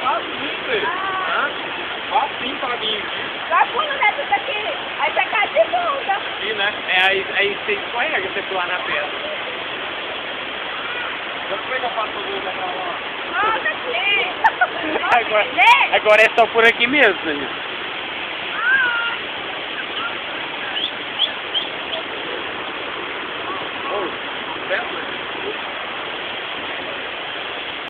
facinho, velho. Facinho pra mim aqui. Vai pulo dentro daqui. Aí você cai de bunda. Aqui, né? Aí você escorrega, você pular na pedra. Já foi que eu faço o gol daquela lá? Nossa, aqui. Agora é só por aqui mesmo, né?